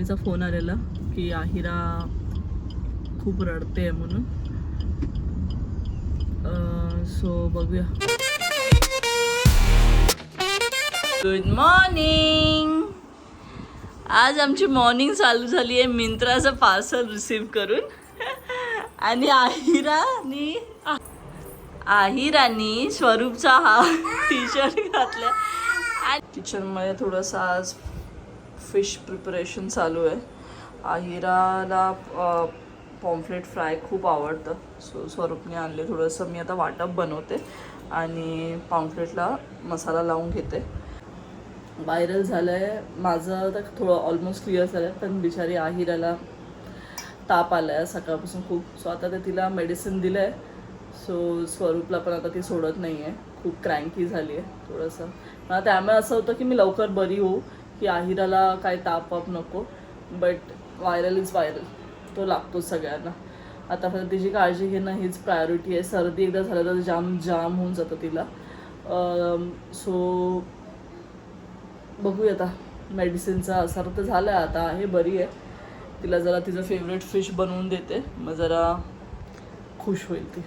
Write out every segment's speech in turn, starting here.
मम्मीचा फोन आलेला की आहिरा खूप रडते म्हणून. सो बघूया. Good morning. आज आमची मॉर्निंग चालू झाली आहे मिंत्राचं पार्सल रिसीव करून. आणि आहिरानी स्वरूपचा हा टी शर्ट घातला. आणि किचनमध्ये थोडंसं आज फिश प्रिपरेशन चालू आहे. आहिराला पॉम्फ्रेट फ्राय खूप आवडतं. सो स्वरूपने आणले थोडंसं. मी आता वाटप बनवते आणि पॉम्फ्रेटला मसाला लावून घेते. व्हायरल झालं आहे माझं तर थोडं ऑलमोस्ट क्लिअर झालं आहे. पण बिचारी आहिराला ताप आला आहे सकाळपासून खूप. सो आता ते तिला मेडिसिन दिलं आहे. सो स्वरूपला पण आता ती सोडत नाही आहे. खूप क्रँकी झाली आहे थोडंसं. मला त्यामुळे असं होतं की मी लवकर बरी होऊ, की आहिराला काय ताप नको. बट व्हायरल इज व्हायरल, तो लागतो सगळ्यांना. आता फक्त तिची काळजी घेणं हीच प्रायोरिटी आहे. सर्दी एकदा झालं तर जाम होऊन जातं तिला. सो बघूया आता. मेडिसिनचा असर तर झाला आहे, आता आहे बरी आहे. तिला जरा तिचं फेवरेट फिश बनवून देते, मग जरा खुश होईल ती.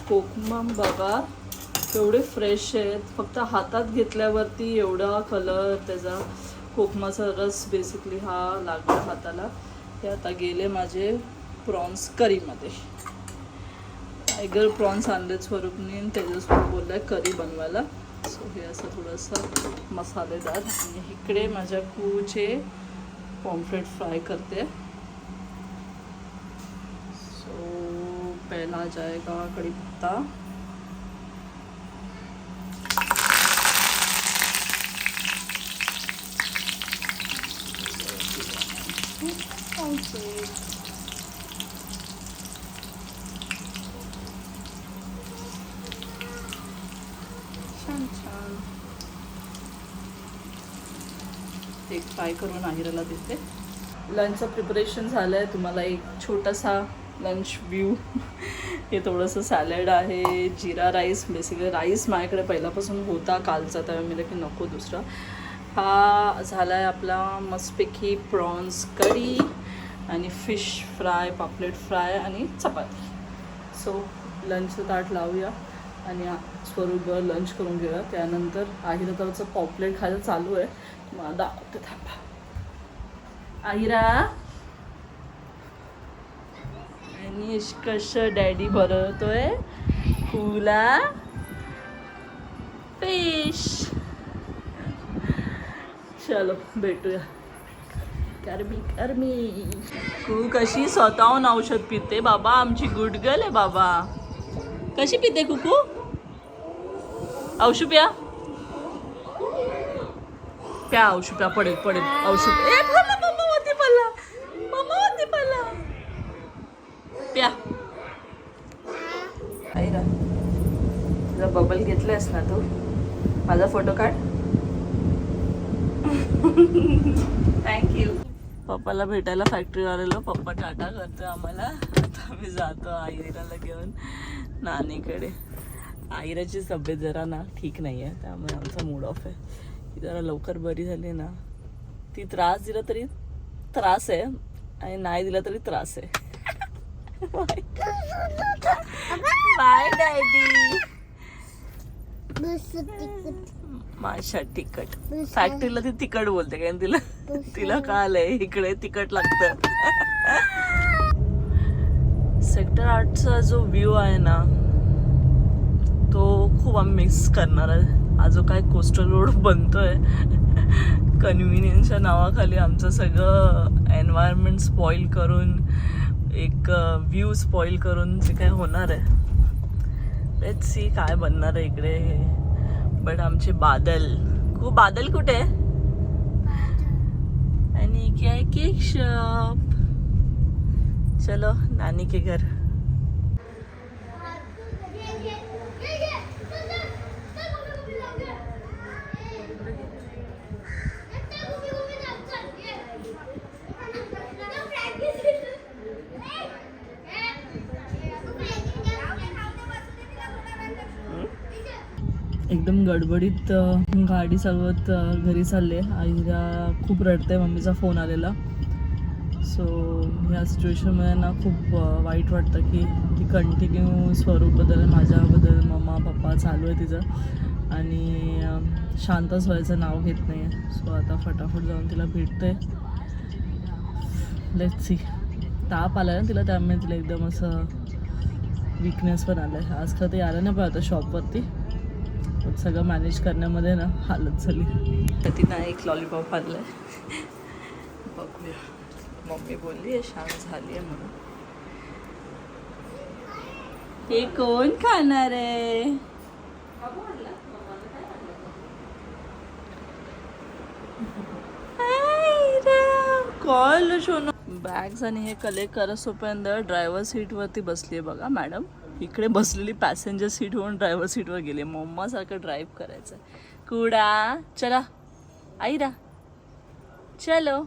कोकमा बघा एवढे फ्रेश आहेत. फक्त हातात घेतल्यावरती एवढा कलर त्याचा. कोकमाचा रस बेसिकली हा लागला हाताला. हे आता गेले माझे प्रॉन्स करीमध्ये. टायगर प्रॉन्स आणलेत स्वरूपने, त्याच्यासोबत बोललाय करी बनवायला. सो हे असं थोडंसं मसालेदार. आणि इकडे माझ्या कूचे पॉम्फ्रेट फ्राय करते. पहला जाएगा कड़ी पत्ता. छान छान एक फ्राय करून आहिराला देते. लंचचं प्रिपरेशन झालं आहे. तुम्हाला एक छोटासा लंच व्ह्यू. हे थोडंसं सॅलड आहे, जिरा राईस. बेसिकली राईस माझ्याकडे पहिल्यापासून होता कालचा, त्यामुळे मी की नको दुसरा. हा झाला आहे आपला मस्तपैकी प्रॉन्स करी आणि फिश फ्राय, पापलेट फ्राय आणि चपाती. सो लंचचं ताट लावूया आणि स्वरूप लंच करून घेऊया. त्यानंतर आहिरा त्याचं पॉपलेट खायला चालू आहे. मला दाखवते थांबा. आहिरा आणि कसं डॅडी भरवतोय तुला फिश. चलो भेटूया. कर्मी तू कशी स्वतःहून औषध पिते बाबा. आमची गुड गर्ल आहे बाबा. कशी पिते कुकू औषध? प्या प्या औषध प्या. पडेल औषध. ए मम्मा होती पडला प्या. आईरा तुझा बबल घेतलायस ना तू. माझा फोटो काढ. थँक्यू. पप्पाला भेटायला फॅक्टरीवर आलेलो. पप्पा टाटा करतोय आम्हाला. आता आम्ही जातो आईराला घेऊन नानीकडे. आईराची तब्येत जरा ना ठीक नाही आहे, त्यामुळे आमचा मूड ऑफ आहे. ती जरा लवकर बरी झाली ना, ती त्रास दिला तरी त्रास आहे आणि नाही दिला तरी त्रास आहे. Bye daddy. माझ्या तिखट. फॅक्टरीला ती तिखट बोलते कारण तिला कळालंय इकडे तिखट लागतं. सेक्टर 8चा जो व्ह्यू आहे ना, तो खूप आम्ही मिस करणार आहे. हा जो काय कोस्टल रोड बनतोय कन्व्हिनियन्सच्या नावाखाली आमचं सगळं एन्व्हायरमेंट स्पॉइल करून, एक व्ह्यू स्पॉइल करून जे काय होणार आहे. लेट्स सी काय बनणार आहे इकडे. बट आमचे बादल कुठे आणि क्या केक शॉप. चलो नानी के घर. एकदम गडबडीत गाडी चालवत घरी चालले. आईला खूप रडते, मम्मीचा फोन आलेला. सो ह्या सिच्युएशनमध्ये ना खूप वाईट वाटतं की ती कंटिन्यू स्वरूपबद्दल, माझ्याबद्दल, मम्मा पप्पा चालू आहे तिचं आणि शांतच व्हायचं नाव घेत नाही आहे. सो आता फटाफट जाऊन तिला भेटते. Let's see. ताप आला ना तिला, त्यामुळे तिला एकदम असं विकनेस पण आलं आहे. आज खरं ते आलं नाही पाहिजे शॉपवरती, सगळं मॅनेज करण्यामध्ये ना हालत झाली. तर तिनं एक लॉलीपॉप आणलं आहे, बघूया. मम्मी बोलली आहे शांत झाली आहे म्हणून. हे कोण खाणार आहे? कॉल शोनो. बॅग्स आणि हे कलेक्ट करत तोपर्यंत ड्रायव्हर सीटवरती बसली आहे बघा मॅडम. इकडे बसलेली पॅसेंजर सीटवरून ड्रायव्हर सीटवर गेली. मम्मासारखं ड्राईव्ह करायचं. कुडा चला आईरा चलो.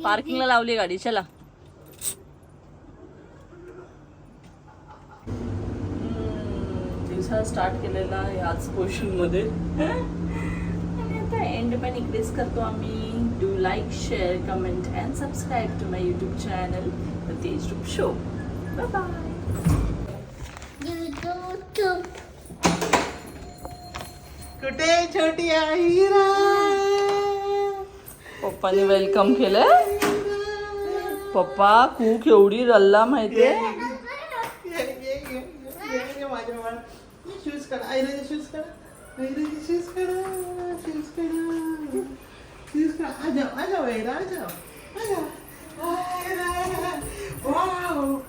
पार्किंगला लावली गाडी, चला. दिवसा स्टार्ट केलेला याच पोर्शनमध्ये आणि आता एंड पण इकडेच करतो आम्ही. Do like, share, comment and subscribe to my YouTube channel the Tejrup show. Bye bye. कुठे छोटी आईरा? पप्पाने वेलकम केलंय. पप्पा खूप एवढी रल्ला माहितीये. शूज करा आईराचे, शूज करा आईराचे, शूज करा, शूज करा, शूज करा. आ जाओ, आ जाओ आईरा, आ जाओ, आ जाओ. आईरा, वाव.